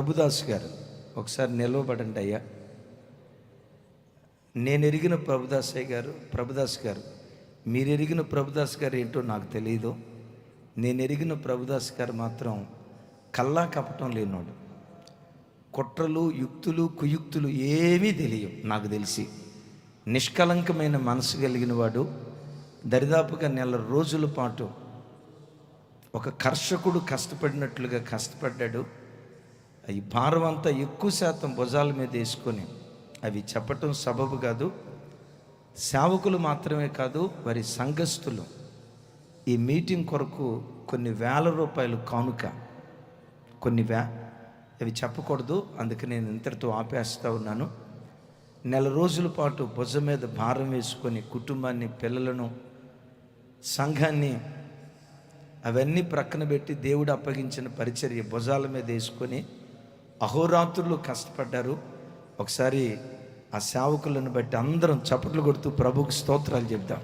ప్రభుదాస్ గారు ఒకసారి నిలవబడండి అయ్యా. నేను ఎరిగిన ప్రభుదాస్ గారు మీరు ఎరిగిన ప్రభుదాస్ గారు ఏంటో నాకు తెలియదు. నేను ఎరిగిన ప్రభుదాస్ గారు మాత్రం కల్లా కపటం లేనోడు. కుట్రలు, యుక్తులు, కుయుక్తులు ఏమీ తెలియవు. నాకు తెలిసి నిష్కలంకమైన మనసు కలిగిన వాడు. దరిదాపుగా 1 రోజుల పాటు ఒక కర్షకుడు కష్టపడినట్లుగా కష్టపడ్డాడు. ఈ భారం అంతా ఎక్కువ శాతం భుజాల మీద వేసుకొని, అవి చెప్పటం సబబు కాదు, సేవకులు మాత్రమే కాదు, వారి సంఘస్థులు ఈ మీటింగ్ కొరకు కొన్ని వేల రూపాయలు కానుక, అవి చెప్పకూడదు, అందుకే నేను ఇంతటితో ఆపేస్తూ ఉన్నాను. 1 రోజుల పాటు భుజం మీద భారం వేసుకొని కుటుంబాన్ని, పిల్లలను, సంఘాన్ని అవన్నీ ప్రక్కన పెట్టి దేవుడు అప్పగించిన పరిచర్య భుజాల మీద వేసుకొని అహోరాత్రులు కష్టపడ్డారు. ఒకసారి ఆ సేవకులను బట్టి అందరం చప్పట్లు కొడుతూ ప్రభువుకి స్తోత్రాలు చెప్తాం.